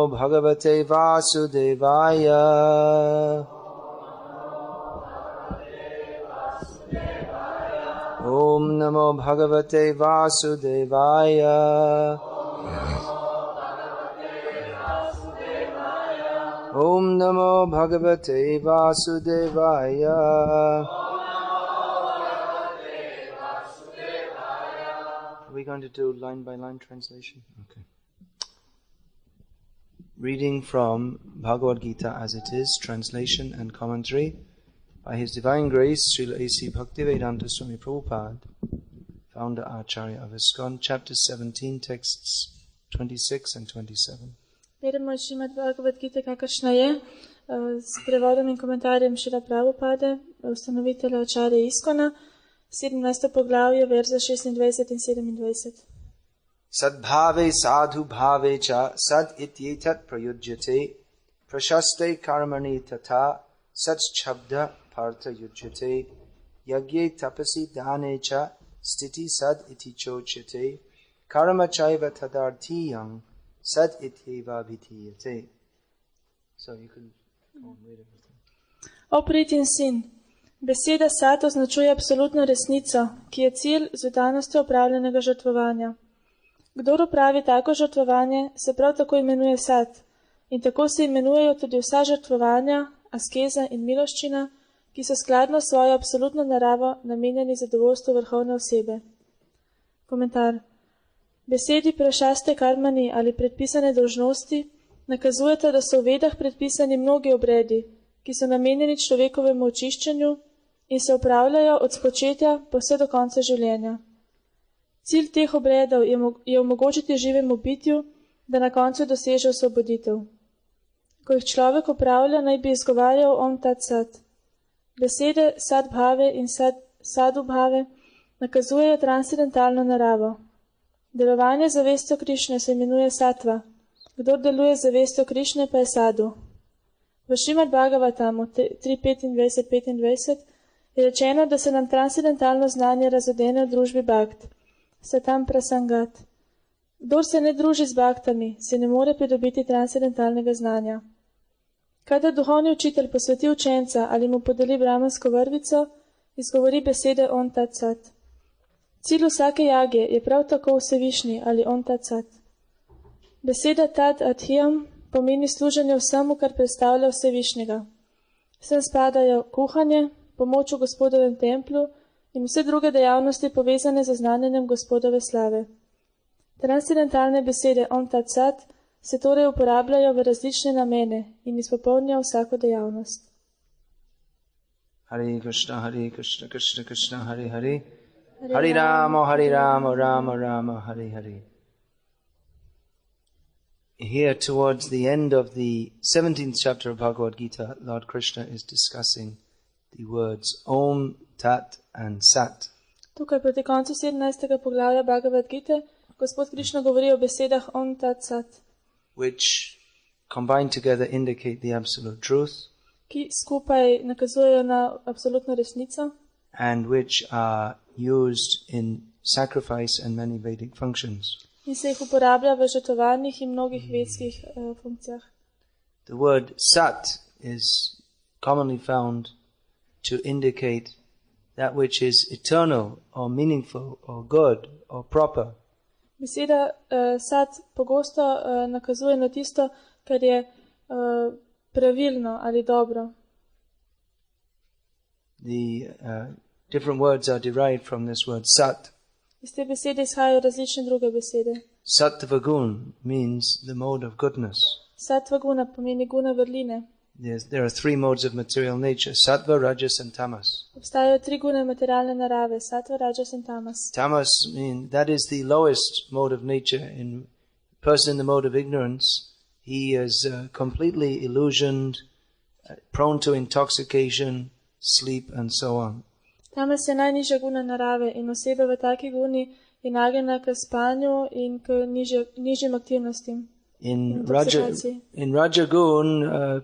bhagavate vasudevaya. Om namo bhagavate vasudevaya. Om namo bhagavate vasudevaya. Are we going to do line by line translation? Okay. Reading from Bhagavad Gita as it is, translation and commentary by His Divine Grace, Srila A.C. Bhaktivedanta Swami Prabhupada, founder Acharya of ISKCON, chapter 17, texts 26 and 27. Beremo Šrimad Bhagavad Gita, kakršna je, s prevodom in komentarjem Šrila Prabhupade, ustanovitelja Acharya ISKCONa, 17. poglavje, verza 26 in 27. Sadbhave sadhu bhave cha sad ityetat prayujyate prashaste karmani tata sad chabda partha yujyate yagye tapasi dane cha stiti sad iti chochate karma chaiva tadartiyam sad ityeva vitiyate. So you can go and read everything. O pritin sin, beseda sad označuje absolutno resnico, ki je cilj z vdanostjo opravljenega žrtvovanja. Kdor opravi tako žrtvovanje, se prav tako imenuje sad, in tako se imenujejo tudi vsa žrtvovanja, askeza in miloščina, ki so skladno s svojo absolutno naravo namenjeni zadovoljstvu vrhovne osebe. Komentar. Besedi prašaste karmani ali predpisane dolžnosti nakazujete, da so v Vedah predpisani mnogi obredi, ki so namenjeni človekovemu očiščenju in se opravljajo od spočetja pa vse do konca življenja. Cilj teh obredov je omogočiti živemu bitju, da na koncu doseže osvoboditev. Ko jih človek opravlja, naj bi izgovarjal Om Tat Sat. Besede sad bhave in sadu bhave nakazujejo transcendentalno naravo. Delovanje zavestjo Krišne se imenuje satva, kdor deluje zavestjo Krišne pa je sadu. V Šrimad Bhagavatamu 3.25.25 je rečeno, da se nam transcendentalno znanje razodene v družbi bhakt. Satam prasangat. Kdor se ne druži z bhaktami, se ne more pridobiti transcendentalnega znanja. Kadar duhovni učitelj posveti učenca ali mu podeli brahmansko vrvico, izgovori besede On Tat Sat. Cilj vsake jage je prav tako vsevišnji ali On Tat Sat. Beseda Tad Adhiyam pomeni služenje vsemu, kar predstavlja vsevišnjega. Sem spadajo kuhanje, pomoč v Gospodovem templju in vse druge dejavnosti povezane z znanjenjem Gospodove slave. Transcendentalne besede Om Tat Sat se torej uporabljajo v različne namene in izpopolnijo vsako dejavnost. Hare Krishna, Krishna Krishna, Hare Hare, Hare Rama, Rama Rama, Hare Hare. Here towards the end of the 17th chapter of Bhagavad Gita, Lord Krishna is discussing the words Om, Tat and Sat. Tukaj proti koncu 17. poglavja Bhagavad Gite, Gospod Krišna govori o besedah Om Tat Sat, which combined together indicate the absolute truth, ki skupaj nakazujejo na absolutno resnico, and which are used in sacrifice and many Vedic functions. In se jih uporablja v žrtvovanjih in mnogih vedskih funkcijah. The word Sat is commonly found to indicate that which is eternal or meaningful or good or proper. Beseda Sat pogosto nakazuje na tisto, kar je pravilno ali dobro. The different words are derived from this word Sat. Iz te besede izhajajo različne druge besede. Sattva gun means the mode of goodness. Sattva guna pomeni guna vrline. There are three modes of material nature: sattva, rajas, and tamas. Obstajajo tri gune materialne narave: sattva, rajas in tamas. Tamas means that is the lowest mode of nature. In person in the mode of ignorance, he is completely illusioned, prone to intoxication, sleep, and so on. Tamas je najnižja guna narave in oseba v taki guni je nagnjena k spanju in k nižjim aktivnostim. In Rajagun,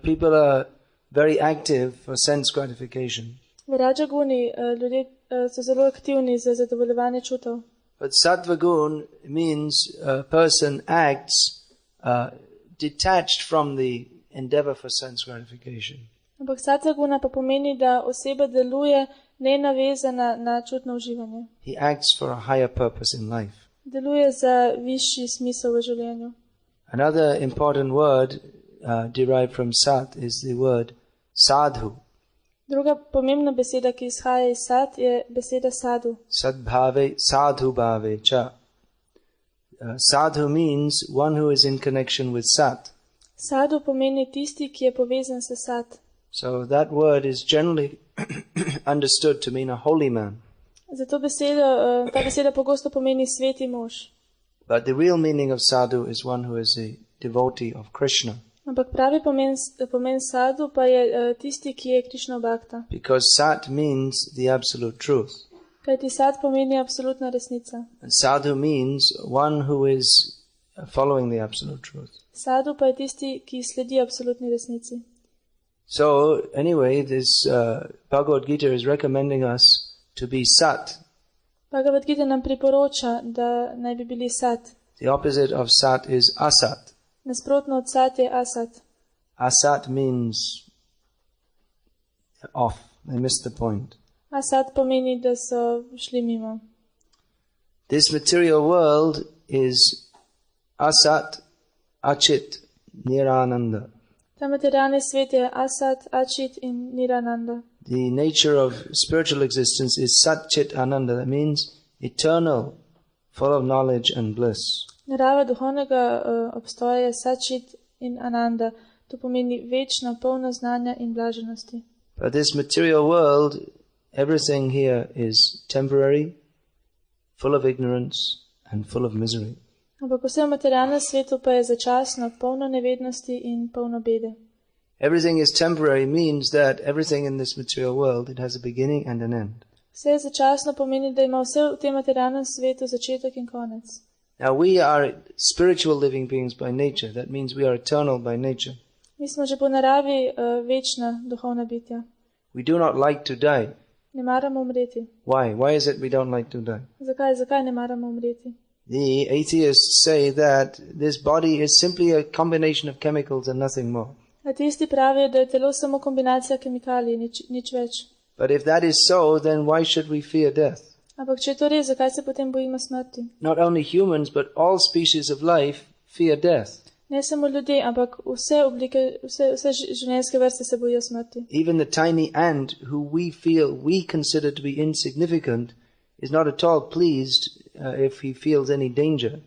people are very active for sense gratification. V Rajaguni ljudje so zelo aktivni za zadovoljevanje čutov. But Sattva gun means a person acts detached from the endeavor for sense gratification. Ampak sattvaguna pa pomeni, da oseba deluje nenavezana na čutno uživanje. He acts for a higher purpose in life. Deluje za višji smisel v življenju. Another important word derived from sat is the word sadhu. Druga pomembna beseda, ki izhaja iz sat, je beseda sadhu. Sadbhave, sadhu bhave cha. Sadhu means one who is in connection with sat. Sadhu pomeni tisti, ki je povezan s sat. So that word is generally understood to mean a holy man. Zato ta beseda pogosto pomeni sveti mož. But the real meaning of sadhu is one who is a devotee of Krishna. Ampak pravi pomen sadhu pa je tisti, ki je Krišna bhakta. Because sat means the absolute truth. Kajti sat pomeni absolutna resnica. And sadhu means one who is following the absolute truth. Sadhu pa je tisti, ki sledi absolutni resnici. So anyway, this Bhagavad Gita is recommending us to be sat. Bhagavad Gita nam priporoča, da naj bi bili sat. The opposite of sat is asat. Nasprotno od sat je asat. Asat means off. I missed the point. Asat pomeni, da so šli mimo. This material world is asat, achit, nirananda. Ta materialni svet je asat, achit in nirananda. The nature of spiritual existence is sat, chit, ananda. That means eternal, full of knowledge and bliss. Narava duhovnega obstoja je sachit in ananda. To pomeni večno, polno znanja in blaženosti. But this material world, everything here is temporary, full of ignorance and full of misery. Ampak vse v materialnem svetu pa je začasno, polno nevednosti in polno bede. Everything is temporary means that everything in this material world, it has a beginning and an end. Vse je začasno pomeni, da ima vse v tem materialnem svetu začetek in konec. Now we are spiritual living beings by nature. That means we are eternal by nature. Mi smo že po naravi večna duhovna bitja. We do not like to die. Ne maramo umreti. Why? Why is it we don't like to die? Zakaj ne maramo umreti? The atheists say that this body is simply a combination of chemicals and nothing more. Ateisti pravijo, da je telo samo kombinacija kemikalij, nič več. But if that is so, then why should we fear death? Ampak če je to res, zakaj se potem bojimo smrti? Not only humans, but all species of life fear death. Ne samo ljudje, ampak vse življenjske vrste se bojijo smrti. Even the tiny ant who we consider to be insignificant is not at all pleased if he feels any danger.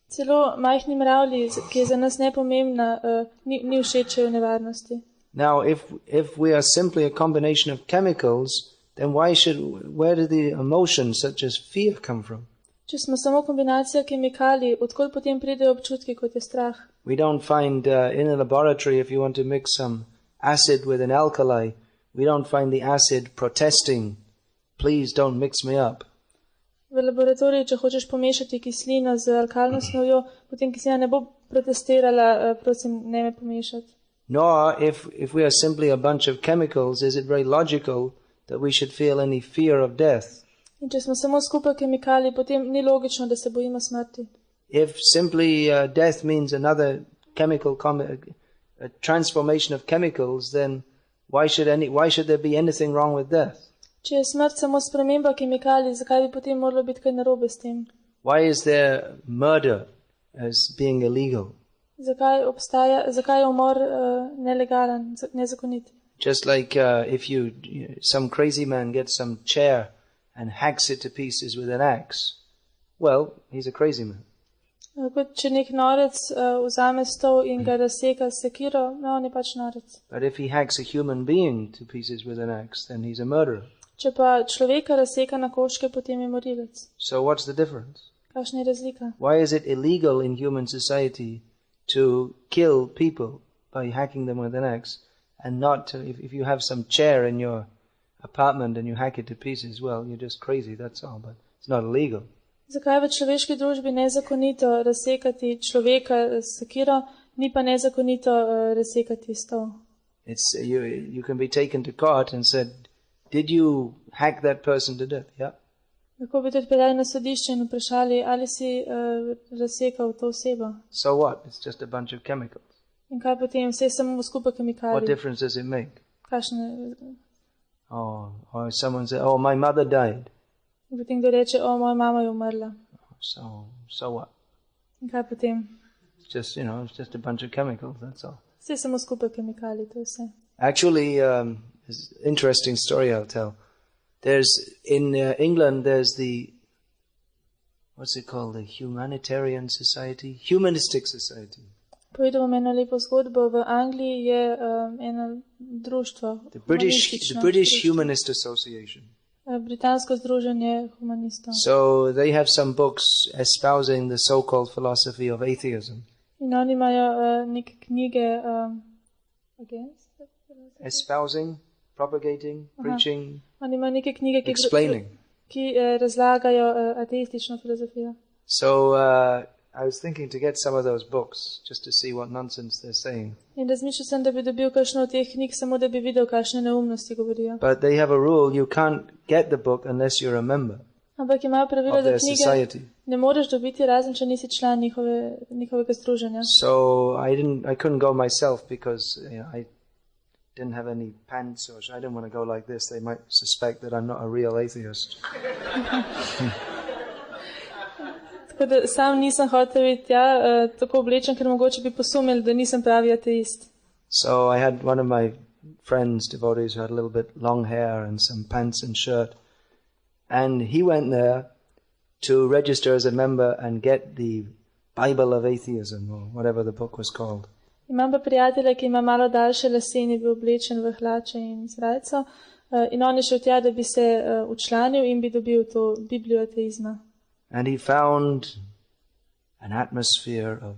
Celo majhni mravlji, ki je za nas nepomembna, ni všeč, če je v nevarnosti. Now, if we are simply a combination of chemicals, then where do the emotions such as fear come from? Če smo samo kombinacija kemikalij, odkot potem pridejo občutki, kot je strah? We don't find in a laboratory, if you want to mix some acid with an alkali, we don't find the acid protesting, please don't mix me up. V laboratoriju, če hočeš pomešati kislino z alkalno snovjo, potem kislina ne bo protestirala, prosim, ne me pomešati. Nor, if we are simply a bunch of chemicals, is it very logical that we should feel any fear of death? In če smo samo skupaj kemikalij, potem ni logično, da se bojimo smrti. If simply death means another chemical a transformation of chemicals, then why should there be anything wrong with death? Če je smrt samo sprememba kemikalij, zakaj bi potem moralo biti kaj narobe s tem? Why is there murder as being illegal? Zakaj je umor nelegalen, nezakonit? Just like if some crazy man gets some chair and hacks it to pieces with an axe, well, he's a crazy man. Kot če nek norec vzame stol in ga razseka s sekiro, on je pač norec. But if he hacks a human being to pieces with an axe, then he's a murderer. Če pa človeka razseka na koščke, potem je morilec. So what's the difference? Kakšna je razlika? Why is it illegal in human society to kill people by hacking them with an axe, and not to, if you have some chair in your apartment and you hack it to pieces, well, you're just crazy, that's all, but it's not illegal. Zakaj v človeški družbi nezakonito razsekati človeka s sekiro, ni pa nezakonito razsekati stol? You can be taken to court and said, did you hack that person to death? Yeah. Lahko bi tudi peljali na sodišče in vprašali, ali si razsekal to osebo. So what? It's just a bunch of chemicals. In kaj potem? Vse je samo skupaj What kemikalij. difference does it make? Kakšne? Or someone says, oh, my mother died. Potem kdo reče, moja mama je umrla. So what? In kaj potem? It's just a bunch of chemicals, that's all. Vse je samo skupaj kemikalij, to je vse. Actually, it's an interesting story I'll tell. In England, there's what's it called? The Humanitarian Society? Humanistic Society. Povedal vam eno lepo zgodbo. V Angliji je eno društvo. The British Humanist Association. Britansko združenje humanistov. So they have some books espousing the so-called philosophy of atheism. In oni imajo neke knjige espousing, propagating, preaching, oni imajo neke knjige, explaining. Ki razlagajo ateistično filozofijo. So I was thinking to get some of those books just to see what nonsense they're saying. In razmišljal sem, da bi dobil kakšno od teh knjig, samo da bi videl, kakšne neumnosti govorijo. But they have a rule, you can't get the book unless you're a member Ampak imajo pravilo, of da their knjige society. ne moreš dobiti, razen če nisi član njihovega združenja. So I couldn't go myself because I didn't have any pants, or I didn't want to go like this. They might suspect that I'm not a real atheist. Tako da sam nisem hotel biti tako oblečen, ker mogoče bi posumili, da nisem pravi ateist. So I had one of my friends, devotees, who had a little bit long hair and some pants and shirt. And he went there to register as a member and get the Bible of Atheism, or whatever the book was called. Imam pa prijatelja, ki ima malo daljše lase in je bil oblečen v hlače in srajco. In on je šel tja, da bi se učlanil in bi dobil to Biblijo ateizma. And he found an atmosphere of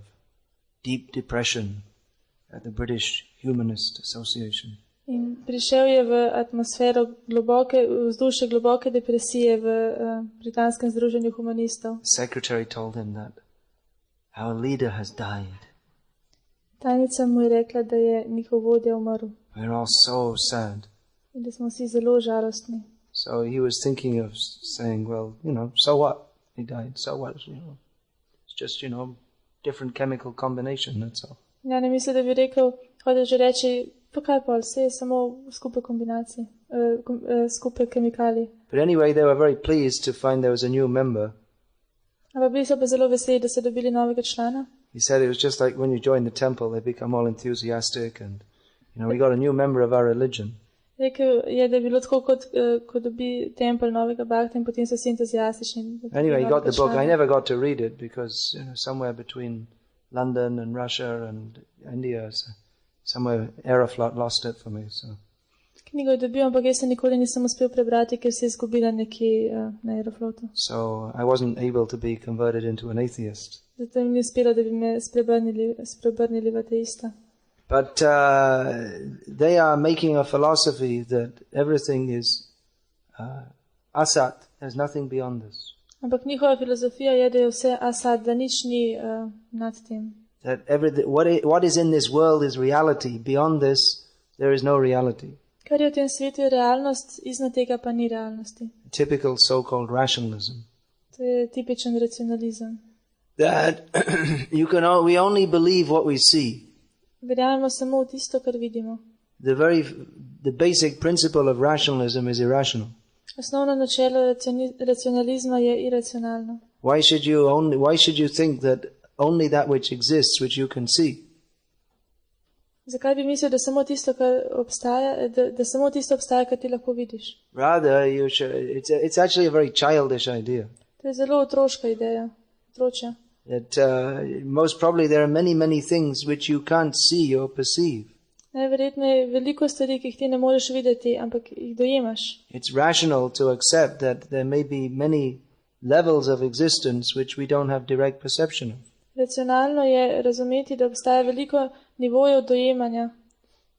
deep depression at the British Humanist Association. In prišel je v atmosfero vzdušje globoke depresije v britanskem združenju humanistov. The secretary told him that our leader has died. Tajnica mu je rekla, da je njihov vodja umrl. We're all so sad. In da smo vsi zelo žalostni. So he was thinking of saying, well, so what? He died. So what? It's just, different chemical combination, that's all. Ja, ne misli, da bi rekel, hoče že reči, pa kaj pol, vse je samo skupaj kombinacij, skupaj kemikalij. But anyway, they were very pleased to find there was a new member. Ampak bili so pa zelo veseli, da so dobili novega člana. He said it was just like when you join the temple, they become all enthusiastic and, we got a new member of our religion. Rekel je, da je bilo tako, kot dobi tempelj novega bhakta in potem so vsi entuzijastični. Anyway, he got the book. I never got to read it because, somewhere between London and Russia and India, somewhere Aeroflot lost it for me. So. Knjigo je dobil, ampak jaz se nikoli nisem uspel prebrati, ker se je izgubila nekje na Aeroflotu. So I wasn't able to be converted into an atheist. Zato mi ni uspelo, da bi me spreobrnili v ateista. But they are making a philosophy that everything is asat. There's nothing beyond this. Ampak njihova filozofija je, da je vse asat, da nič ni nad tem. That what is in this world is reality. Beyond this, there is no reality. Kar je v tem svetu je realnost, iznad tega pa ni realnosti. Typical so-called rationalism. To je tipičen racionalizem. That we only believe what we see. Verjamemo samo v tisto, kar vidimo. The basic principle of rationalism is irrational. Osnovno načelo racionalizma je iracionalno. Why should you think that only that which exists, which you can see? Zakaj bi mislil, da samo tisto, kar obstaja, da samo tisto obstaja, kar ti lahko vidiš? Rather, it's actually a very childish idea. To je zelo otroška ideja, otročja. That most probably there are many things which you can't see or perceive. Najverjetno je veliko stvari, ki jih ti ne moreš videti, ampak jih dojemaš. It's rational to accept that there may be many levels of existence which we don't have direct perception of. Racionalno je razumeti, da obstaja veliko nivojev dojemanja.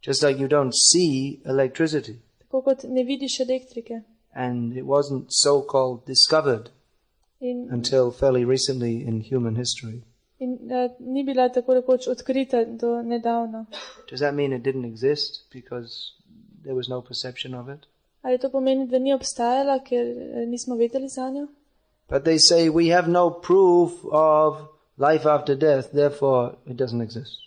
Just like you don't see electricity. Tako kot ne vidiš elektrike. And it wasn't so-called discovered until fairly recently in human history. In ni bila tako rekoč odkrita do nedavno. Does that mean it didn't exist because there was no perception of it? Ali to pomeni, da ni obstajala, ker nismo vedeli zanjo? But they say we have no proof of life after death, therefore it doesn't exist.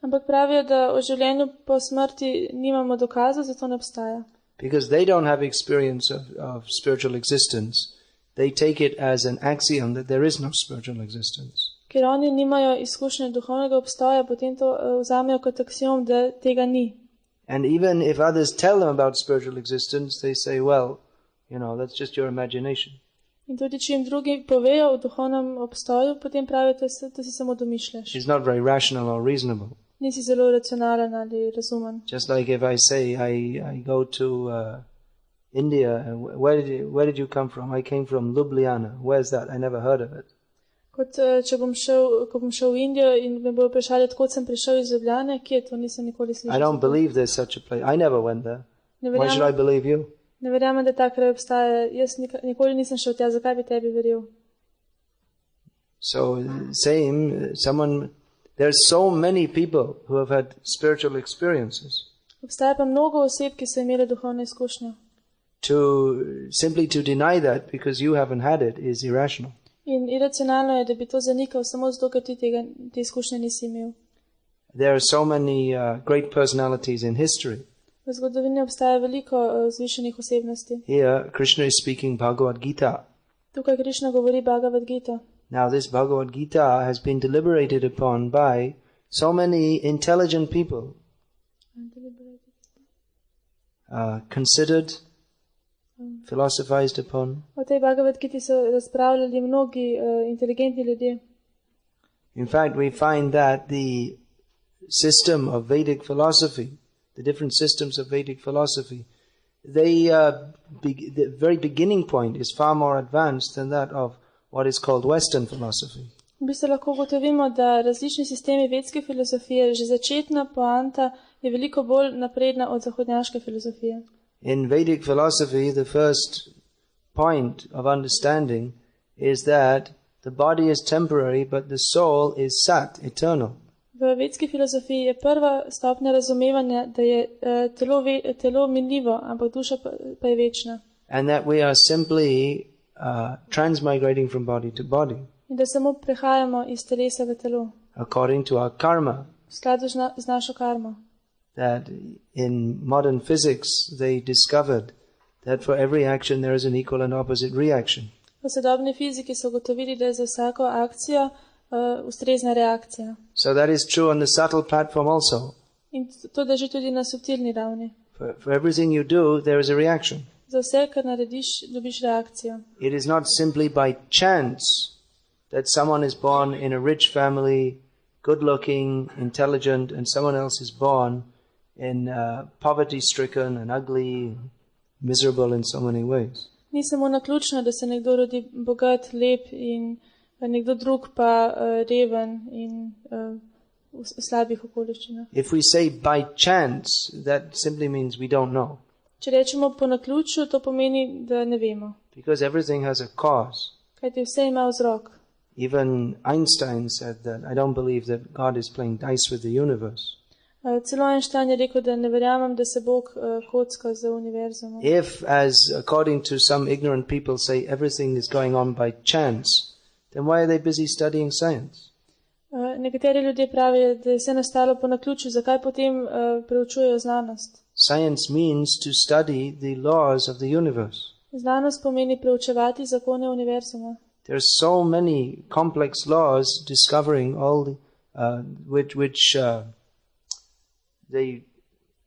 Ampak pravijo, da o življenju po smrti nimamo dokazov, zato ne obstaja. Because they don't have experience of spiritual existence, they take it as an axiom that there is no spiritual existence. Ker oni nimajo izkušnje duhovnega obstoja, potem to vzamejo kot aksiom, da tega ni. And even if others tell them about spiritual existence, they say, well, that's just your imagination. In tudi, če jim drugi povejo o duhovnem obstoju, potem pravijo, da si samo domišljaš. It's not very rational or reasonable. Nisi zelo racionalen ali razumen. Just like if I say I go to India, where did you come from? I came from Ljubljana. Where's that? I never heard of it. Kot če ko bom šel v Indijo in me bodo vprašali, odkot sem prišel iz Ljubljane, kje to nisem nikoli slišal. I don't believe there's such a place. I never went there. Why should I believe you? Ne verjamem, da ta kraj obstaja. Jaz nikoli nisem šel tja, zakaj bi tebi verjel? So there's so many people who have had spiritual experiences. Obstaja pa mnogo oseb, ki so imeli duhovne izkušnje. Simply to deny that because you haven't had it is irrational. In iracionalno je, da bi to zanikal samo zato, ker ti te izkušnje nisi imel. There are so many great personalities in history. V zgodovini obstaja veliko vzvišenih osebnosti. Here, Krishna is speaking Bhagavad Gita. Tukaj Krishna govori Bhagavad Gita. Now, this Bhagavad Gita has been deliberated upon by so many intelligent people, considered, philosophized upon. O tej Bhagavad Giti so razpravljali mnogi inteligentni ljudje. In fact, we find that the system of Vedic philosophy, the different systems of Vedic philosophy, the very beginning point is far more advanced than that of what is called Western philosophy. V bistvu lahko ugotovimo, da različni sistemi vedske filozofije, že začetna poanta je veliko bolj napredna od zahodnjaške filozofije. In Vedic philosophy, the first point of understanding is that the body is temporary, but the soul is sat, eternal. V vedski filozofiji je prva stopnja razumevanja, da je telo minljivo, ampak duša pa je večna. And that we are simply transmigrating from body to body. In da samo prehajamo iz telesa v telo. According to our karma. V skladu z našo karmo. That in modern physics they discovered that for every action there is an equal and opposite reaction. V sodobni fiziki so ugotovili, da je za vsako akcijo ustrezna reakcija. So that is true on the subtle platform also. In to drži tudi na subtilni ravni. For everything you do, there is a reaction. Za vse, kar narediš, dobiš reakcijo. It is not simply by chance that someone is born in a rich family, good-looking, intelligent, and someone else is born in poverty-stricken and ugly, miserable in so many ways. Ni samo naključno, da se nekdo rodi bogat, lep in nekdo drug pa reven in v slabih okoliščinah. If we say by chance, that simply means we don't know. Če rečemo po naključju, to pomeni, da ne vemo. Because everything has a cause. Kajti vse ima vzrok. Even Einstein said that, I don't believe that God is playing dice with the universe. Celo Einstein je rekel, da ne verjamem, da se Bog kocka z univerzumom. If, as according to some ignorant people say, everything is going on by chance, then why are they busy studying science? Nekateri ljudje pravijo, da je vse nastalo po naključju, zakaj potem preučujejo znanost? Science means to study the laws of the universe. Znanost pomeni preučevati zakone univerzuma. There are so many complex laws discovering all the, which they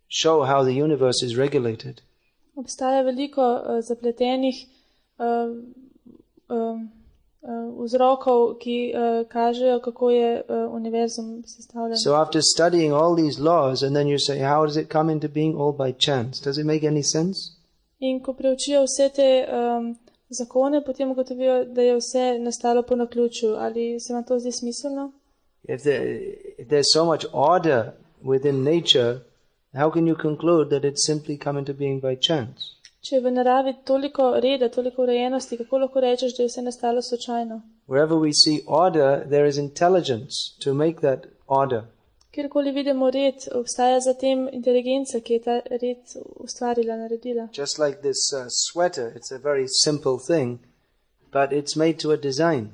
show how the universe is regulated. Obstaja veliko zapletenih vzrokov, ki kažejo, kako je univerzum sestavljen. So after studying all these laws, and then you say, how does it come into being all by chance? Does it make any sense? In ko preučijo vse te zakone, potem ugotovijo, da je vse nastalo po naključju. Ali se vam to zdi smiselno? If there's so much order within nature, how can you conclude that it's simply come into being by chance? Če je v naravi toliko reda, toliko urejenosti, kako lahko rečeš, da je vse nastalo slučajno? Wherever we see order, there is intelligence to make that order. Kjerkoli vidimo red, obstaja za tem inteligenca, ki je ta red ustvarila, naredila. Just like this sweater, it's a very simple thing, but it's made to a design.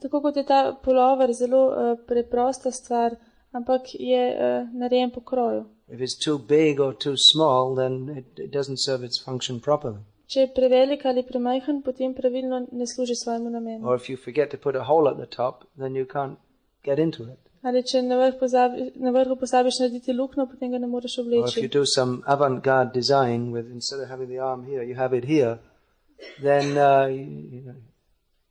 Tako kot je ta pulover zelo preprosta stvar, ampak je narejen po kroju. If it's too big or too small, then it doesn't serve its function properly. Če je prevelik ali premajhen, potem pravilno ne služi svojemu namenu. Or if you forget to put a hole at the top, then you can't get into it. Ali če na vrhu pozabiš narediti luknjo, potem ga ne moreš Or if you obleči. do some avant-garde design with, instead of having the arm here, you have it here, then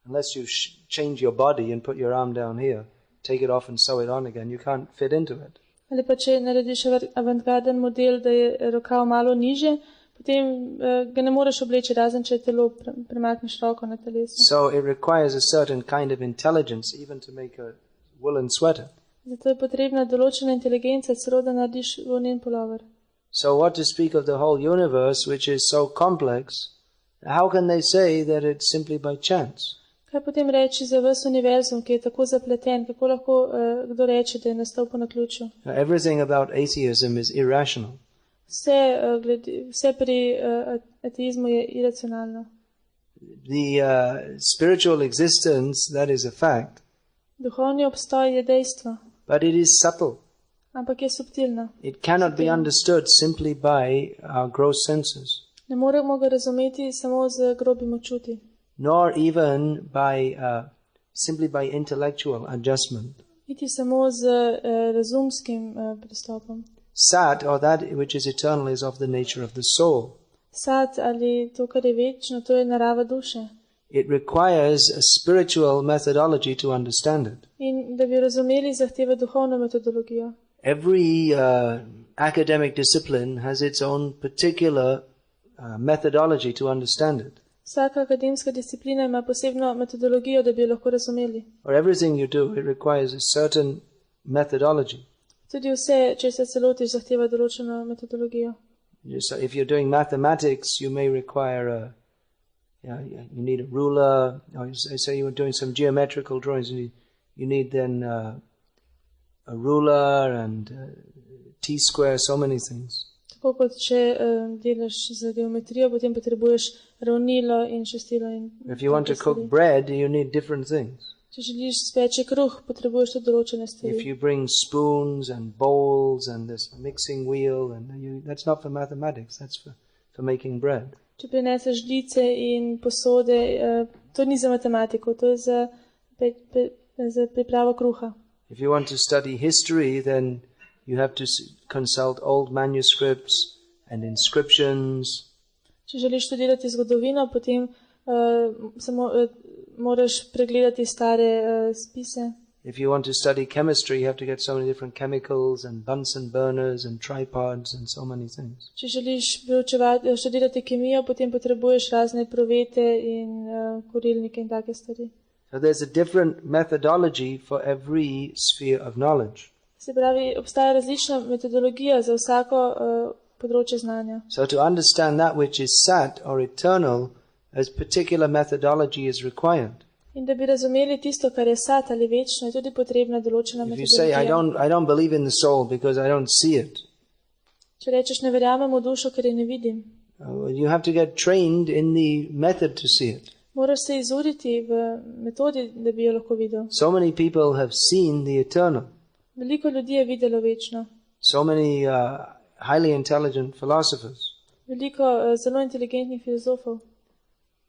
unless you change your body and put your arm down here, take it off and sew it on again, you can't fit into it. Ali pa če narediš avantgarden model, da je rokav malo niže, potem ga ne moreš obleči, razen če telo premakneš roko na telesu. So it requires a certain kind of intelligence even to make a woolen sweater. Zato je potrebna določena inteligenca, celo da narediš volnen pulover. So what to speak of the whole universe, which is so complex, how can they say that it's simply by chance? Kaj potem reči za ves univerzum, ki je tako zapleten, kako lahko kdo reče, da je nastal po naključju? Everything about atheism is irrational. Vse pri ateizmu je iracionalno. The spiritual existence, that is a fact, Duhovni obstoj je dejstvo, but it is subtle. ampak je subtilno. It cannot be understood simply by our gross senses, Ne moremo ga razumeti samo z grobim čuti, nor even by simply by intellectual adjustment. niti samo z razumskim pristopom. Sat, or that which is eternal, is of the nature of the soul. Sad ali to, kar je večno, to je narava duše. It requires a spiritual methodology to understand it. In da bi razumeli, zahteva duhovno metodologijo. Every academic discipline has its own particular methodology to understand it. Vsaka akademska disciplina ima posebno metodologijo, da bi jo lahko razumeli. Or everything you do, it requires a certain methodology. Tudi vse, če se celotiš, zahteva določeno metodologijo. So if you're doing mathematics, you may require you need a ruler, or say you're doing some geometrical drawings, you need then a ruler and T-square, so many things. Tako kot če delaš za geometrijo, potem potrebuješ ravnilo in šestilo. If you want to cook bread, you need different things. Če želiš speči kruh, potrebuješ tudi določene If stvari. you bring spoons and bowls and this mixing wheel, and that's not for mathematics, that's for making bread. Če prineseš žlice in posode, to ni za matematiko, to je za pripravo kruha. If you want to study history, then you have to consult old manuscripts and inscriptions. Če želiš študirati zgodovino, potem moraš pregledati stare spise. If you want to study chemistry, you have to get so many different chemicals and Bunsen burners and tripods and so many things. Če želiš študirati kemijo, potem potrebuješ razne provete in kurilnike in take stvari. So there's a different methodology for every sphere of knowledge. Se pravi, obstaja različna metodologija za vsako področje znanja. So to understand that which is sat or eternal, a particular methodology is required. In da bi razumeli tisto, kar je sat ali večno, je tudi potrebna določena If you say, metodologija. I don't believe in the soul because I don't see it, Če rečeš, ne verjamem v dušo, ker je ne vidim, you have to get trained in the method to see it. moraš se izuriti v metodi, da bi jo lahko videl. So many people have seen the eternal. Veliko ljudi je videlo večno. So many highly intelligent philosophers. Veliko zelo inteligentnih filozofov.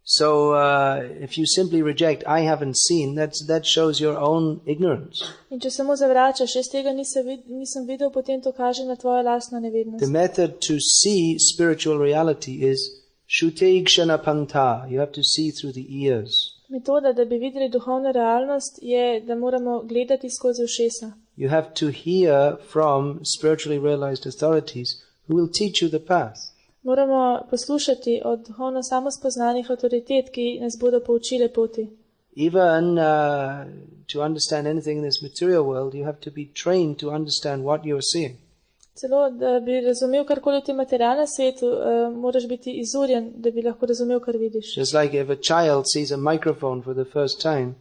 So if you simply reject, I haven't seen, that shows your own ignorance. In če samo zavračaš, jaz tega nisem videl, potem to kaže na tvojo lastno nevednost. The method to see spiritual reality is shuteiksana panta. You have to see through the ears. Metoda, da bi videli duhovno realnost, je, da moramo gledati skozi ušesa. You have to hear from spiritually realized authorities who will teach you the path. Moramo poslušati od duhovno samospoznanih avtoritet, ki nas bodo poučile poti. Even to understand anything in this material world, you have to be trained to understand what you are seeing. Celo, da bi razumel karkoli v tem materialnem svetu, moraš biti izurjen, da bi lahko razumel, kar vidiš. Just like if a child sees a microphone for the first time,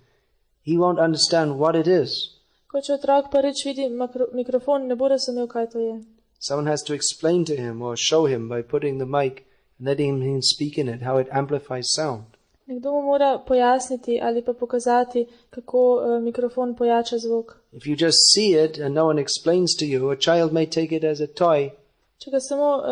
he won't understand what it is. Ko če otrok prvič vidi mikrofon, ne bo razumel, kaj to je. Someone has to explain to him or show him by putting the mic and letting him speak in it, how it amplifies sound. Nekdo mu mora pojasniti ali pa pokazati, kako mikrofon pojača zvok. If you just see it and no one explains to you, a child may take it as a toy. Če ga samo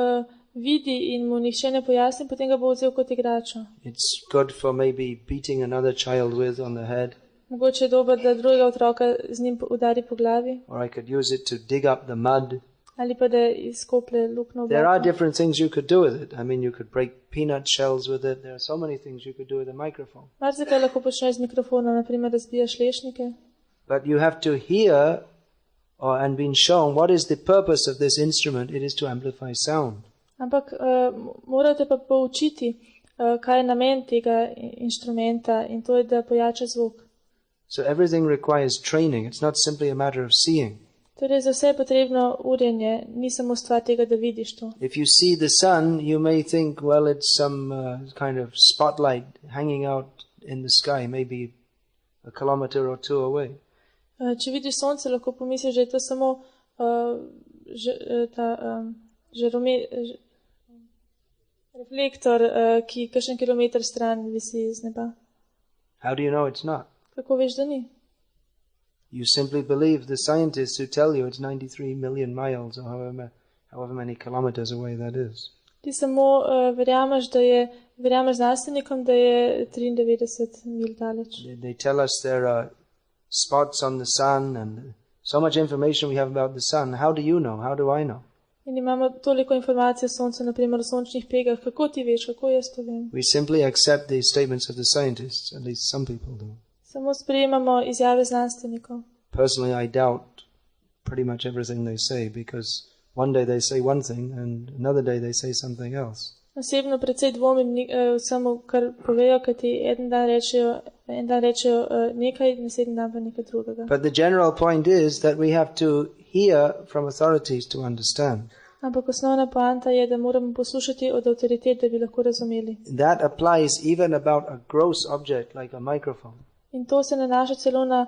vidi in mu nihče ne pojasni, potem ga bo vzel kot igračo. It's good for maybe beating another child with on the head. Mogoče je dober, da drugega otroka z njim udari po glavi. Or I could use it to dig up the mud. Ali pa da izkoplje luknjo v There are blato. different things you could do with it. I mean, you could break peanut shells with it. There are so many things you could do with a microphone. Marsikaj lahko počneš z mikrofonom, naprimer razbijaš lešnike. But you have to hear and been shown what is the purpose of this instrument. It is to amplify sound. Ampak morate pa poučiti, kaj je namen tega inštrumenta in to je, da pojača zvok. So everything requires training. It's not simply a matter of seeing. Torej za vse je potrebno urjenje, ni samo stvar tega, da vidiš to. If you see the sun, you may think, well, it's some kind of spotlight hanging out in the sky, maybe a kilometer or two away. Če vidiš sonce, lahko pomisliš, da je to samo reflektor, ki kakšen kilometer stran visi iz neba. How do you know it's not? Kako veš, da ni? You simply believe the scientists who tell you it's 93 million miles or however many kilometers away that is. Ti samo verjameš znanstvenikom, da je 93 mil daleč. They tell us there are spots on the sun and so much information we have about the sun. How do you know? How do I know? In imamo toliko informacij o soncu, naprimer o sončnih pegah. Kako ti veš, kako jaz to vem? We simply accept the statements of the scientists, at least some people do. Samo sprejemamo izjave znanstvenikov. Personally, I doubt pretty much everything they say because one day they say one thing and another day they say something else. Osebno precej dvomim samo, kar povejo, kajti en dan rečejo nekaj, naslednji dan pa nekaj drugega. But the general point is that we have to hear from authorities to understand. Ampak osnovna poanta je, da moramo poslušati od avtoritet, da bi lahko razumeli. That applies even about a gross object like a microphone. In to se nanaša celo na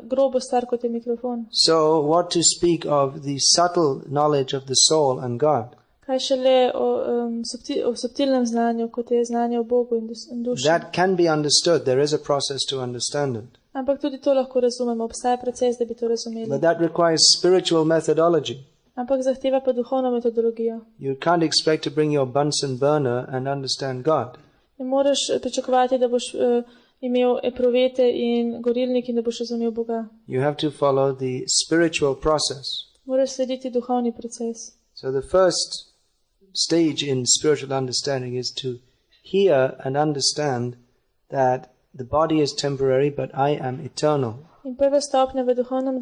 grobo stvar, kot je mikrofon. So what to speak of the subtle knowledge of the soul and God? Kaj šele o subtilnem znanju, kot je znanje o Bogu in duši. That can be understood. There is a process to understand it. Ampak tudi to lahko razumemo. Obstaja proces, da bi to razumeli. But that requires spiritual methodology. Ampak zahteva pa duhovno metodologijo. You can't expect to bring your Bunsen burner and understand God. Ne moreš pričakovati, da boš imel eprovete in gorilnik in da boš razumel Boga. You have to follow the spiritual process. Moraš slediti duhovni proces. So the first stage in spiritual understanding is to hear and understand that the body is temporary, but I am eternal. In prva stopnja v duhovnem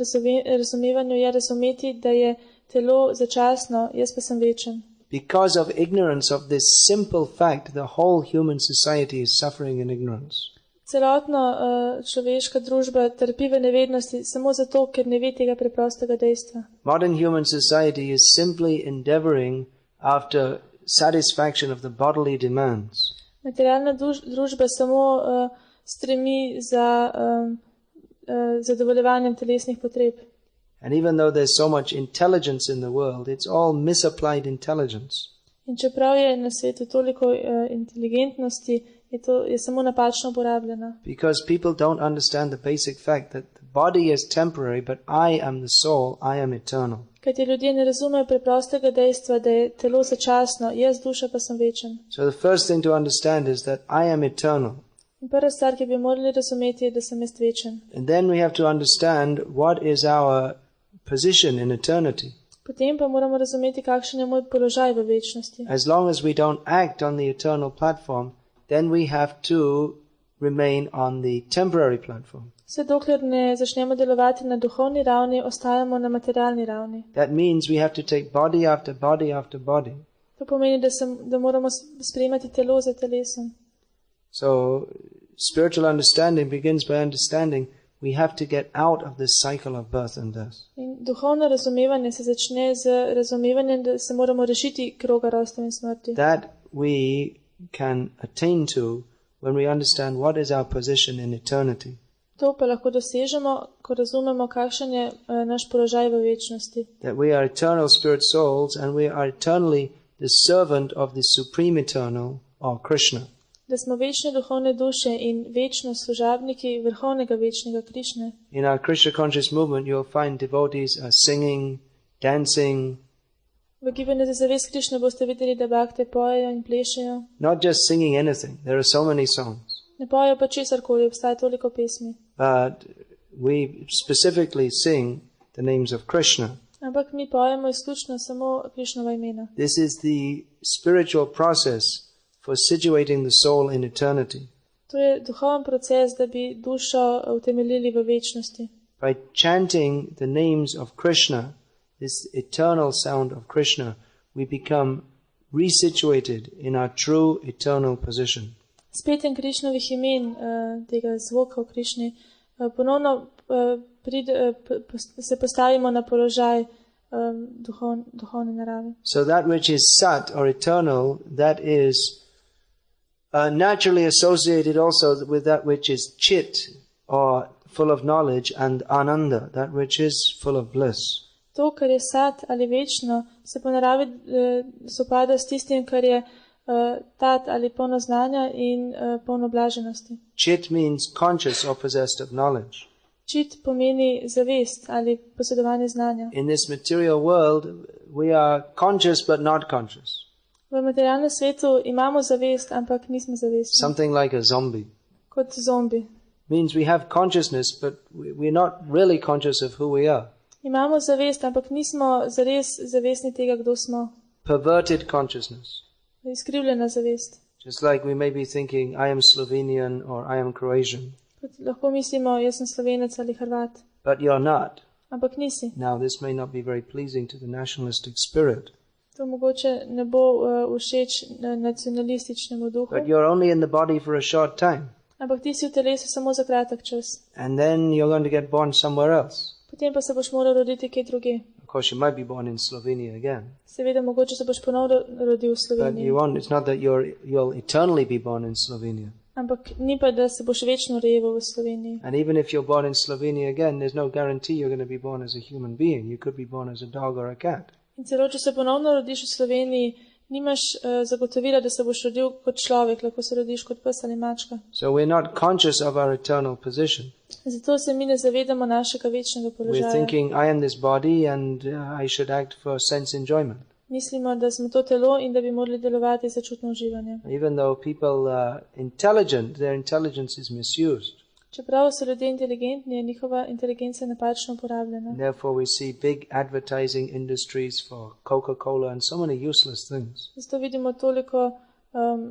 razumevanju je razumeti, da je telo začasno, jaz pa sem večen. Because of ignorance of this simple fact, the whole human society is suffering in ignorance. Celotna človeška družba trpi v nevednosti samo zato, ker ne ve tega preprostega dejstva. Modern human society is simply endeavoring after satisfaction of the bodily demands. Materialna družba samo stremi za zadovoljevanjem telesnih potreb. And even though there's so much intelligence in the world, it's all misapplied intelligence. In čeprav je na svetu toliko inteligentnosti, je samo napačno uporabljena. Because people don't understand the basic fact that the body is temporary, but I am the soul, I am eternal. Kajti ljudje ne razumejo preprostega dejstva, da je telo začasno, jaz duša pa sem večen. So the first thing to understand is that I am eternal. In prva stvar, ki bi morali razumeti, je, da sem jaz večen. And then we have to understand what is our position in eternity. Potem pa moramo razumeti, kakšen je moj položaj v večnosti. As long as we don't act on the eternal platform, then we have to remain on the temporary platform. Vse dokler ne začnemo delovati na duhovni ravni, ostajamo na materialni ravni. That means we have to take body after body after body. To pomeni, da moramo sprejemati telo za telesom. So spiritual understanding begins by understanding we have to get out of this cycle of birth and death. In duhovno razumevanje se začne z razumevanjem, da se moramo rešiti kroga rojstva in smrti. That we can attain to when we understand what is our position in eternity. To pa lahko dosežemo, ko razumemo, kakšen je naš položaj v večnosti. That we are eternal spirit souls and we are eternally the servant of the supreme eternal or Krishna. da smo večne duhovne duše in večno služabniki vrhovnega večnega Krišne. In our Krishna conscious movement, you'll find devotees are singing, dancing. V gibanju za zavest Krišne boste videli, da bakte pojejo in plešejo. Not just singing anything. There are so many songs. Ne pojejo pa česarkoli, obstaja toliko pesmi. But we specifically sing the names of Krishna. Ampak mi pojemo izključno samo Krišnova imena. This is the spiritual process for situating the soul in eternity. To je duhoven proces, da bi dušo utemeljili v večnosti. By chanting the names of Krishna, this eternal sound of Krishna, we become resituated in our true eternal position. S petjem Krišnovih imen, tega zvoka v Krišni, ponovno se postavimo na položaj duhovne narave. So that which is sat or eternal, that is naturally associated also with that which is chit or full of knowledge, and ananda, that which is full of bliss. To, kar je sat ali večno, se po naravi sopada s tistim, kar je tat ali polno znanja in polno blaženosti. Chit means conscious or possessed of knowledge. Čit pomeni zavest ali posedovanje znanja. In this material world, we are conscious but not conscious. V materialnem svetu imamo zavest, ampak nismo zavestni. Something like a zombie. Kot zombi. Means we have consciousness, but we're not really conscious of who we are. Imamo zavest, ampak nismo zares zavestni tega, kdo smo. Perverted consciousness. Izkrivljena zavest. Just like we may be thinking, I am Slovenian or I am Croatian. Lahko mislimo, jaz sem Slovenec ali Hrvat. But you're not. Ampak nisi. Now, this may not be very pleasing to the nationalistic spirit. To mogoče ne bo všeč nacionalističnemu duhu. But you're only in the body for a short time. Ampak ti si v telesu samo za kratek čas. And then you're going to get born somewhere else. Potem pa se boš moral roditi kje druge. Of course, you might be born in Slovenia again. Seveda, mogoče se boš ponovno rodil v Sloveniji. But you won't. It's not that you'll eternally be born in Slovenia. Ampak ni pa, da se boš večno rojeval v Sloveniji. And even if you're born in Slovenia again, there's no guarantee you're going to be born as a human being. You could be born as a dog or a cat. In celo, če se ponovno rodiš v Sloveniji, nimaš zagotovila, da se boš rodil kot človek, lahko se rodiš kot pes ali mačka. So we're not conscious of our eternal position. Zato se mi ne zavedamo našega večnega položaja. We're thinking, I am this body and I should act for sense enjoyment. Mislimo, da smo to telo in da bi morali delovati za čutno uživanje. Even though people are intelligent, their intelligence is misused. Čeprav so ljudje inteligentni, je njihova inteligenca napačno uporabljena. Therefore we see big advertising industries for Coca-Cola and so many useless things. Zato vidimo toliko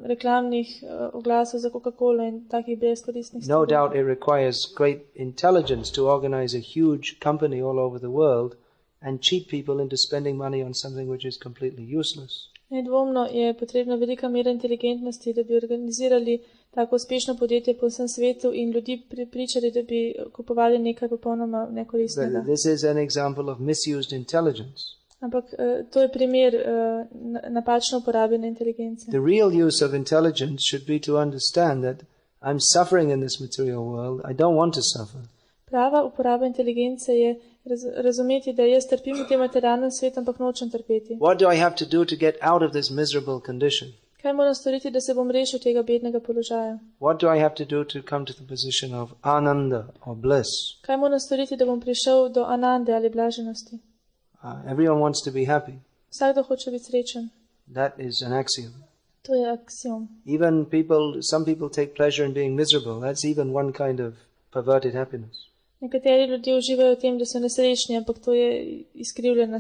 reklamnih oglasov za Coca-Colo in takih brezkoristnih stvari. No doubt it requires great intelligence to organize a huge company all over the world and cheat people into spending money on something which is completely useless. Nedvomno je potrebna velika mera inteligentnosti, da bi organizirali tako uspešno podjetje po vsem svetu in ljudi prepričali, da bi kupovali nekaj popolnoma nekoristnega. This is an example of misused intelligence. Ampak to je primer napačno uporabljene inteligence. The real use of intelligence should be to understand that I'm suffering in this material world. I don't want to suffer. Prava uporaba inteligence je razumeti, da jaz trpim v tem materialnem svetu, ampak nočem trpeti. What do I have to do to get out of this miserable condition? Kaj moram storiti, da se bom rešil tega bednega položaja? What do I have to do to come to the position of ananda or bliss? Kaj moram storiti, da bom prišel do anande ali blaženosti? Everyone wants to be happy. Vsakdo hoče biti srečen. That is an axiom. To je aksiom. Even some people take pleasure in being miserable. That's even one kind of perverted happiness. Nekateri ljudje uživajo v tem, da so nesrečni, ampak to je izkrivljena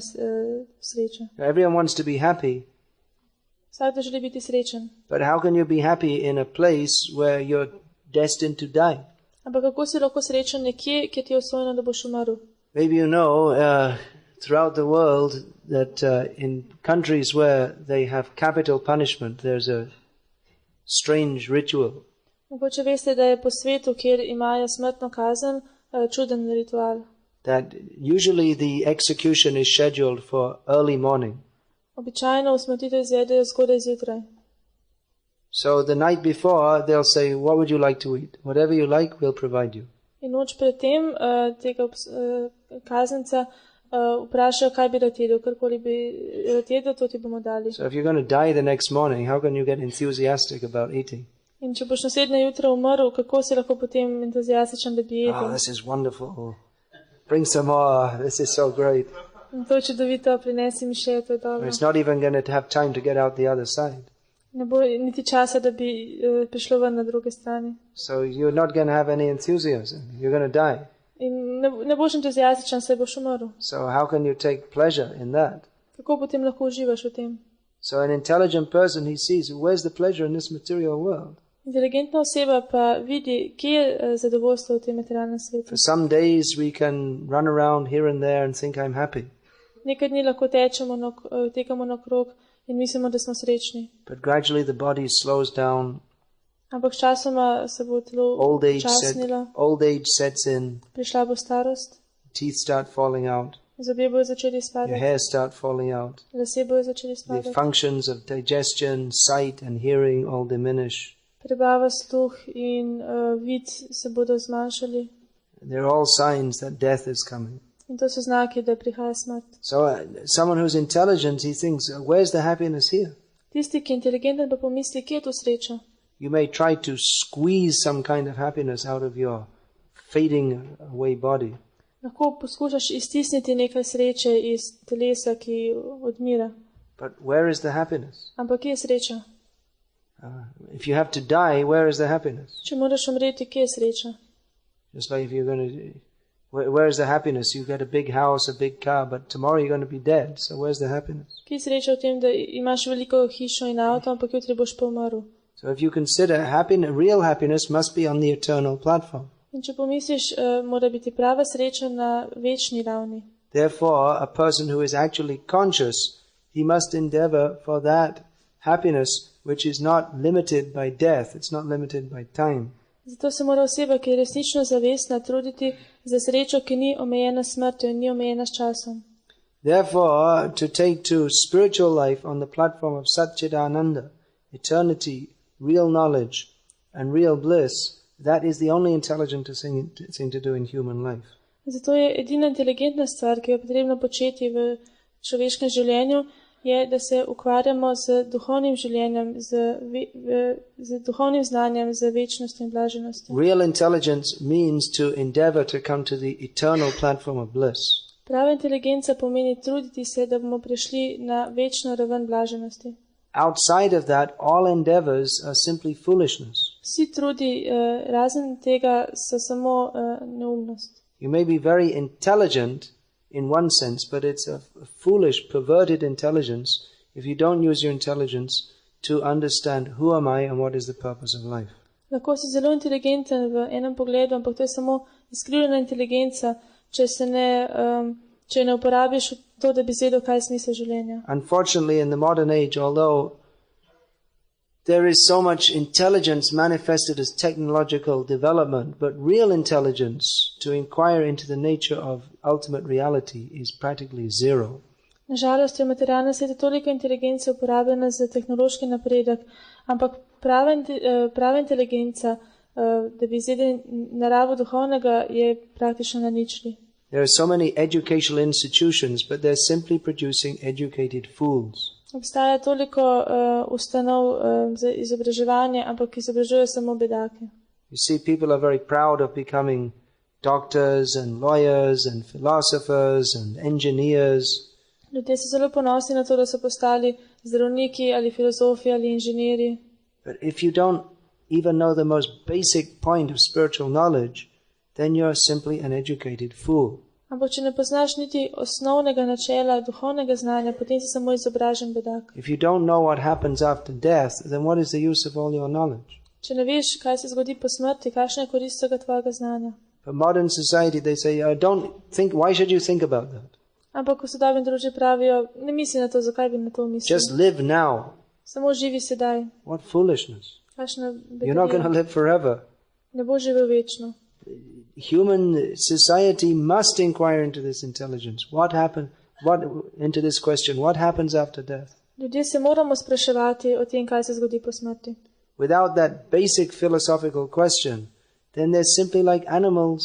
sreča. Everyone wants to be happy. Vsakdo želi biti srečen. But how can you be happy in a place where you're destined to die? Ampak kako si lahko srečen nekje, kjer ti je usojeno, da boš umrl? Maybe you know throughout the world that in countries where they have capital punishment, there's a strange ritual. Mogoče veste, da je po svetu, kjer imajo smrtno kazen, čuden ritual. That usually the execution is scheduled for early morning. Običajno usmrtitev izvedejo zgodaj zjutraj. So the night before they'll say, what would you like to eat? Whatever you like, we'll provide you. In noč pred tem tega kazenca vprašajo, kaj bi rad jedel, karkoli bi rad jedel, to ti bomo dali. So if you're going to die the next morning, how can you get enthusiastic about eating? In če boš naslednje jutro umrl, kako si lahko potem entuzijastičen, da bi Oh, jedel? this is wonderful. Bring some more. This is so great. In to je čudovito, prinesi mi še, to je dobro. It's not even going to have time to get out the other side. Ne bo niti časa, da bi prišlo ven na druge strani. So you're not going to have any enthusiasm. You're going to die. In ne boš entuzijastičen, saj boš umrl. So how can you take pleasure in that? Kako potem lahko uživaš v tem? So an intelligent person, he sees, where's the pleasure in this material world? Inteligentna oseba pa vidi, kje je zadovoljstvo v tem materialnem svetu. For some days we can run around here and there and think I'm happy. Nekaj dni lahko tekamo nakrog in mislimo, da smo srečni. But gradually the body slows down. Ampak sčasoma se bo telo počasnilo, Old age sets in. prišla bo starost, Teeth start falling out. zobje bojo začeli Your spadati, hair start falling out. lasje bojo začeli The spadati, functions of digestion, sight and hearing all diminish. prebava, sluh in vid se bodo zmanjšali. They're all signs that death is coming. In to so znaki, da prihaja smrt. So someone who's intelligent, he thinks, where's the happiness here? Tisti, ki je inteligenten, pa pomisli, kje je tu sreča. You may try to squeeze some kind of happiness out of your fading away body. Lahko poskušaš iztisniti nekaj sreče iz telesa, ki odmira. But where is the happiness? Ampak kje je sreča? If you have to die, where is the happiness? Če moraš umreti, kje je sreča? Just like if you're going to, where is the happiness? You get a big house, a big car, but tomorrow you're going to be dead. So where's the happiness? Kje je sreča v tem, da imaš veliko hišo in avto, ampak jutri boš pa umrl? So if you consider real happiness must be on the eternal platform. In če pomisliš, mora biti prava sreča na večni ravni. Therefore, a person who is actually conscious, he must endeavor for that happiness which is not limited by death, it's not limited by time. Zato se mora oseba, ki je resnično zavestna, truditi za srečo, ki ni omejena s smrtjo in ni omejena s časom. Therefore, to take to spiritual life on the platform of Satchidananda, eternity, real knowledge, and real bliss, that is the only intelligent thing to do in human life. Zato je edina inteligentna stvar, ki jo je potrebno početi v človeškem življenju, je, da se ukvarjamo z duhovnim življenjem, z duhovnim znanjem, z večnostjo in blaženostjo. Real intelligence means to endeavor to come to the eternal platform of bliss. Prava inteligenca pomeni truditi se, da bomo prišli na večno raven blaženosti. Outside of that, all endeavors are simply foolishness. Vsi trudi razen tega so samo neumnost. You may be very intelligent in one sense, but it's a foolish, perverted intelligence if you don't use your intelligence to understand who am I and what is the purpose of life. Lahko si zelo inteligenten v enem pogledu, ampak to je samo izkrivljena inteligenca, če ne uporabiš to, da bi zvedel, kaj je smisel življenja. Unfortunately, in the modern age, although there is so much intelligence manifested as technological development, but real intelligence to inquire into the nature of ultimate reality is practically zero. Nažalost je v materialnem svetu toliko inteligence uporabljena za tehnološki napredek, ampak prava inteligenca, da bi izvedeli naravo duhovnega, je praktično na ničli. There are so many educational institutions, but they're simply producing educated fools. Obstaja toliko ustanov za izobraževanje, ampak izobražujejo samo bedake. You see, people are very proud of becoming doctors and lawyers and philosophers and engineers. Ljudje so zelo ponosni na to, da so postali zdravniki ali filozofi ali inženirji. But if you don't even know the most basic point of spiritual knowledge, then you're simply an educated fool. Ampak če ne poznaš niti osnovnega načela duhovnega znanja, potem si samo izobražen bedak. If you don't know what happens after death, then what is the use of all your knowledge? Če ne veš, kaj se zgodi po smrti, kakšna je korist vsega tvojega znanja. For modern society, they say, don't think, why should you think about that? Ampak v sodobni družbi pravijo, ne misli na to, zakaj bi na to mislil. Just live now. Samo živi sedaj. What foolishness. Kakšna You're not going to bedarija. live forever. Ne bo živel večno. Human society must inquire into this intelligence. Into this question, what happens after death? Ljudje se moramo spraševati o tem, kaj se zgodi po smrti. Without that basic philosophical question, then they're simply like animals.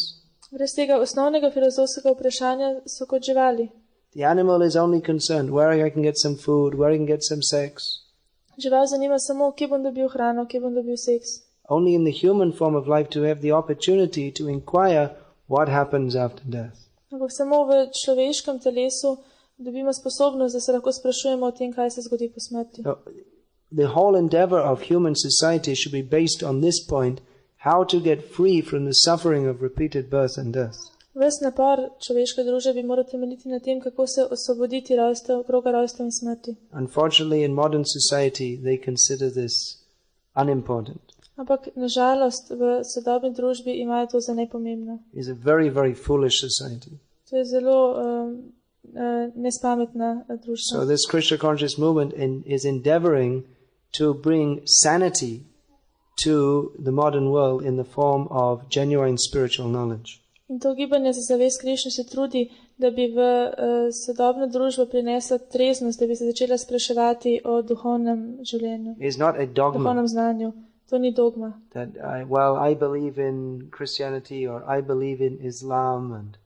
Brez tega osnovnega filozofskega vprašanja so kot živali. The animal is only concerned where I can get some food, where I can get some sex. Žival zanima samo, kje bom dobil hrano, kje bom dobil seks. only in the human form of life to have the opportunity to inquire what happens after death. Ampak samo v človeškem telesu dobimo sposobnost, da se lahko sprašujemo o tem, kaj se zgodi po smrti. So, the whole endeavor of human society should be based on this point, how to get free from the suffering of repeated birth and death. Ves napor človeške družbe bi moral temeljiti na tem, kako se osvoboditi kroga rojstev in smrti. Unfortunately, in modern society, they consider this unimportant. Ampak nažalost v sodobni družbi imajo to za nepomembno. It's a very, very foolish society. To je zelo nespametna družba. So this Krishna conscious movement is endeavoring to bring sanity to the modern world in the form of genuine spiritual knowledge. In to gibanje za zavest Krišne se trudi, da bi v sodobno družbo prineslo treznost, da bi se začela spraševati o duhovnem življenju, It's not a dogma duhovnem znanju. To ni dogma. that I believe in Christianity or I believe in Islam, and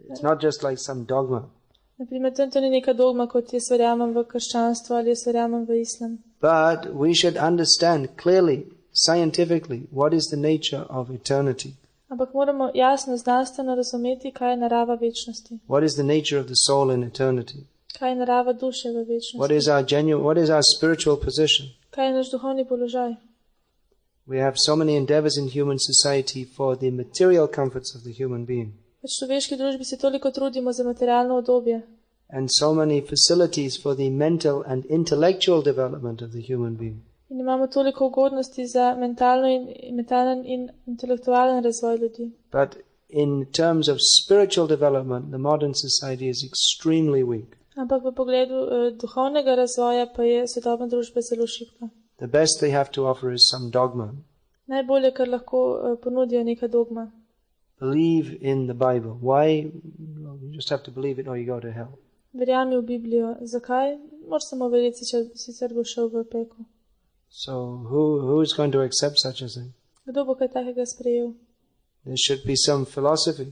it's not just like some dogma. Naprimer, to ni neka dogma, kot jaz verjamem v krščanstvo ali jaz verjamem v islam. But we should understand clearly, scientifically, what is the nature of eternity. Ampak moramo jasno, znanstveno razumeti, kaj je narava večnosti. What is the nature of the soul in eternity? Kaj je narava duše v večnosti. What is our spiritual position? Kaj je naš duhovni položaj. We have so many endeavors in human society for the material comforts of the human being, V človeški družbi se toliko trudimo za materialno udobje and so many facilities for the mental and intellectual development of the human being. in imamo toliko ugodnosti za mentalen in intelektualen razvoj ljudi. But in terms of spiritual development, the modern society is extremely weak. Ampak v pogledu duhovnega razvoja pa je sodobna družba zelo šibka. The best they have to offer is some dogma. Najbolje, kar lahko ponudijo, neka dogma. Believe in the Bible. Why? Well, you just have to believe it or you go to hell. Verjami v Biblijo. Zakaj? Moraš samo verjeti, sicer bo šel v peklo. So who is going to accept such a thing? Kdo bo kaj takega sprejel? There should be some philosophy.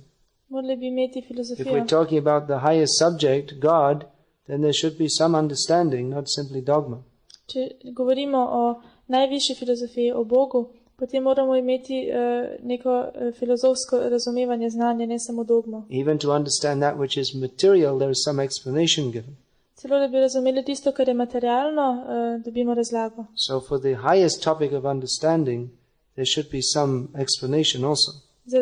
Morali bi imeti If filozofijo. we're talking about the highest subject, God, then there should be some understanding, not simply dogma. Če govorimo o najvišji filozofiji, o Bogu, potem moramo imeti neko filozofsko razumevanje, znanje, ne samo dogmo. Even to understand that which is material, there is some explanation given. Celo da bi razumeli tisto, kar je materialno, dobimo razlago. So for the highest topic of understanding, there should be some explanation also. Za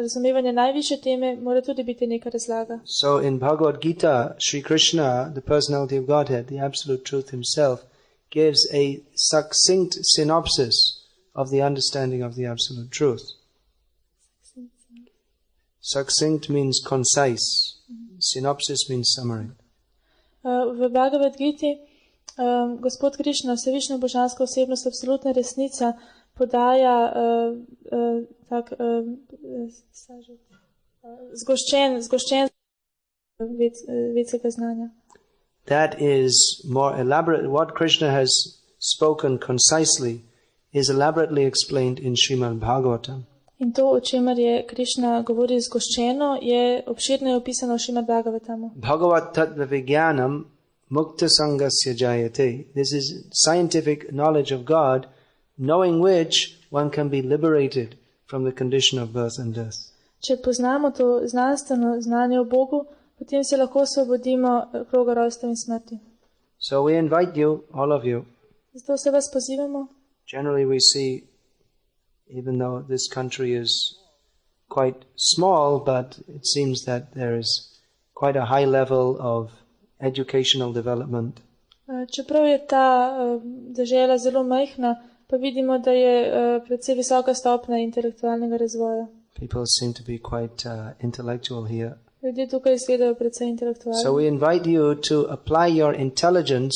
razumevanje najvišje teme mora tudi biti neka razlaga. So in Bhagavad Gita, Sri Krishna, the personality of Godhead, the absolute truth himself, gives a succinct synopsis of the understanding of the absolute truth. Succinct means concise. Synopsis means summary. V Bhagavad Giti gospod Krišna, vsevišnja božanska osebnost, absolutna resnica, podaja zgoščen vecega znanja. That is more elaborate. What Krishna has spoken concisely is elaborately explained in Srimad Bhagavatam. In to, o čemer je Krišna govori zgoščeno, je obširno opisano v Srimad Bhagavatamu. Bhagavat tattva vijnanam mukta sangasya jayate. This is scientific knowledge of God, knowing which one can be liberated from the condition of birth and death. Če poznamo to znanstveno znanje o Bogu, potem se lahko osvobodimo kroga rojstev in smrti. So we invite you, all of you. Zato se vas pozivamo. Generally we see, even though this country is quite small, but it seems that there is quite a high level of educational development. Čeprav je ta dežela zelo majhna, pa vidimo, da je precej visoka stopnja intelektualnega razvoja. People seem to be quite intellectual here. Ljudje tukaj izgledajo precej intelektualni. So we invite you to apply your intelligence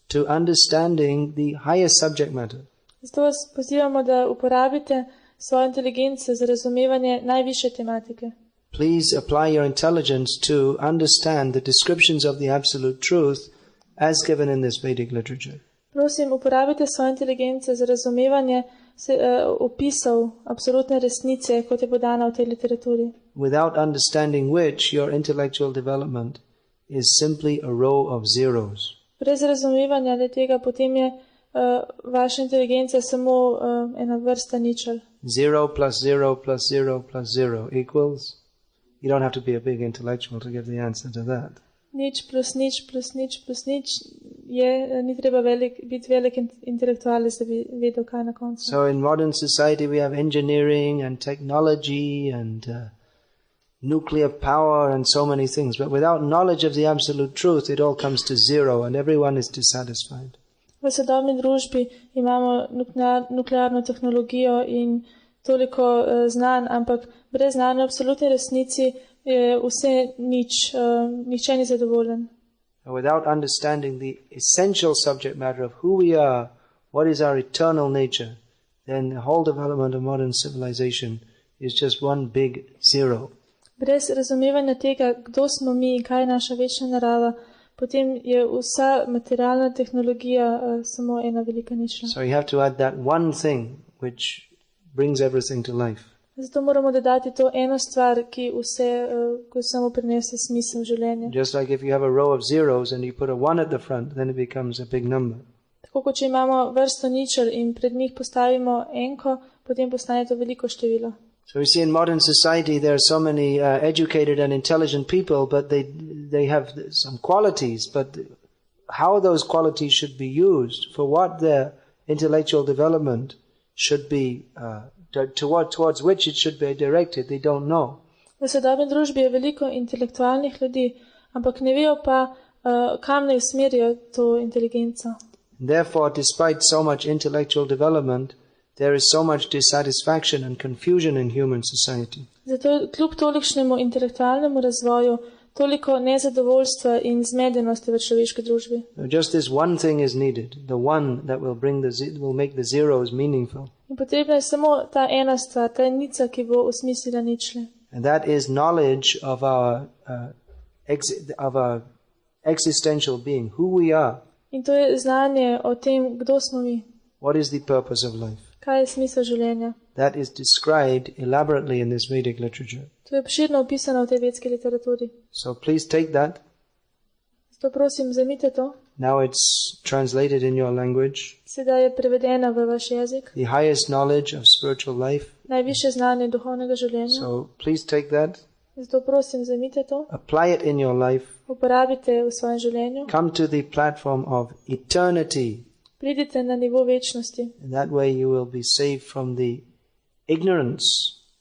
to understanding the highest subject matter. Zato vas pozivamo, da uporabite svojo inteligenco za razumevanje najvišje tematike. Please apply your intelligence to understand the descriptions of the absolute truth as given in this Vedic literature. Prosim, uporabite svojo inteligenco za razumevanje opisov absolutne resnice, kot je podana v tej literaturi. Without understanding which your intellectual development is simply a row of zeros. Brez razumevanja tega potem je vaša inteligenca je samo ena vrsta ničel. 0 plus 0 plus 0 plus 0 equals. You don't have to be a big intellectual to get the answer to that. Nič plus nič plus nič plus nič je, ni treba biti velik intelektualec, da bi vedel, kaj na koncu. So in modern society we have engineering and technology and nuclear power and so many things. But without knowledge of the absolute truth, it all comes to zero and everyone is dissatisfied. V sodobni družbi imamo nuklearno tehnologijo in toliko znanj, ampak brez znanja absolutne resnici je vse nič, nihče ni zadovoljen. Without understanding the essential subject matter of who we are, what is our eternal nature, then the whole development of modern civilization is just one big zero. Brez razumevanja tega, kdo smo mi in kaj je naša večna narava, potem je vsa materialna tehnologija samo ena velika ničla. So you have to add that one thing which brings everything to life. Zato moramo dodati to eno stvar, ki samo prinese smisel v življenje. Just like if you have a row of zeros and you put a one at the front, then it becomes a big number. Tako kot če imamo vrsto ničel in pred njih postavimo enko, potem postane to veliko število. So we see in modern society there are so many educated and intelligent people, but they have some qualities, but how those qualities should be used, for what their intellectual development should be, towards which it should be directed, they don't know. V sodobni družbi je veliko intelektualnih ljudi, ampak ne vejo pa, kam naj usmerijo to inteligenco. Therefore, despite so much intellectual development, there is so much dissatisfaction and confusion in human society. Zato kljub tolikšnemu intelektualnemu razvoju, toliko nezadovoljstva in zmedenosti v človeški družbi. Just this one thing is needed, the one that will make the zeros meaningful. In potrebna je samo ta ena stvar, ta nica, ki bo osmislila ničle. And that is knowledge of our existential being, who we are. In to je znanje o tem, kdo smo mi. What is the purpose of life? Kaj je smisel življenja? That is described elaborately in this Vedic literature. To je obširno opisano v tej vedski literaturi. So please take that. Zato prosim, vzemite to. Now it's translated in your language. Sedaj je prevedena v vaš jezik. The highest knowledge of spiritual life. Najvišje znanje duhovnega življenja. So please take that. Zato prosim, vzemite to. Apply it in your life. Uporabite v svojem življenju. Come to the platform of eternity. Pridite na nivo večnosti. In that way you will be saved from the ignorance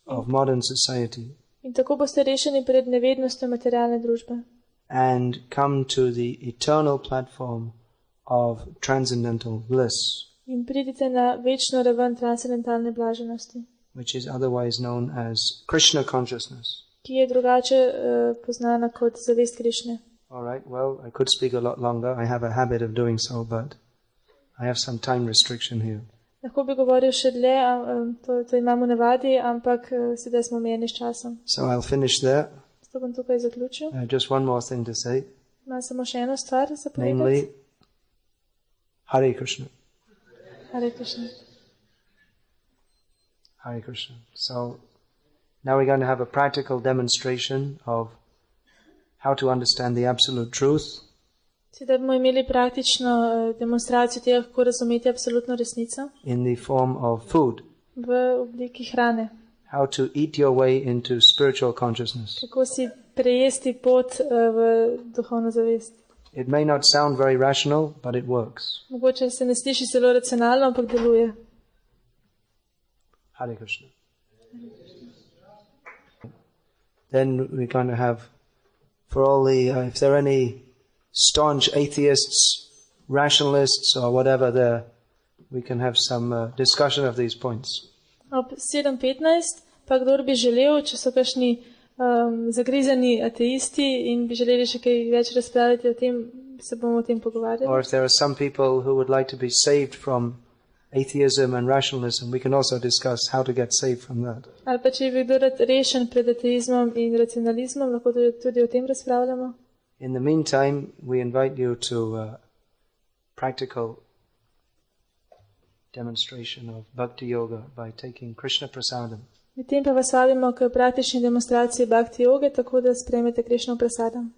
of modern society. In tako boste rešeni pred nevednostjo materialne družbe. And come to the eternal platform of transcendental bliss. In pridite na večno raven transcendentalne blaženosti. Which is otherwise known as Krishna consciousness. Ki je drugače poznana kot zavest Krišne. All right, well, I could speak a lot longer. I have a habit of doing so, but I have some time restriction here. Lahko bi govoril še dlje, to imamo navadi, ampak sedaj smo omejeni s časom. So I'll finish there. Zato bom tukaj zaključil. Just one more thing to say. Imam samo še eno stvar za povedati. Namely, Hare Krishna. Hare Krishna. Hare Krishna. So now we're going to have a practical demonstration of how to understand the absolute truth. Sedaj bomo imeli praktično demonstracijo tega, kako razumeti absolutno resnico. In the form of food. V obliki hrane. How to eat your way into spiritual consciousness. Kako si prejesti pot v duhovno zavest. It may not sound very rational, but it works. Mogoče se ne sliši zelo racionalno, ampak deluje. Hare Krishna. Then we're going to have, for all the, if there are any staunch atheists, rationalists or whatever there, we can have some discussion of these points. Ob 7:15 pa kdor bi želel, če so kakšni zagrizani ateisti in bi želeli še kaj več razpravljati o tem, se bomo o tem pogovarjali. Or if there are some people who would like to be saved from atheism and rationalism, we can also discuss how to get saved from that. Ali pa če bi kdo rad rešen pred ateizmom in racionalizmom, lahko tudi o tem razpravljamo. In the meantime, we invite you to practical demonstration of Bhakti Yoga by taking Krishna Prasadam. Medtem pa vas vabimo k praktični demonstraciji Bhakti Yoge, tako da sprejmete Krišno prasadam.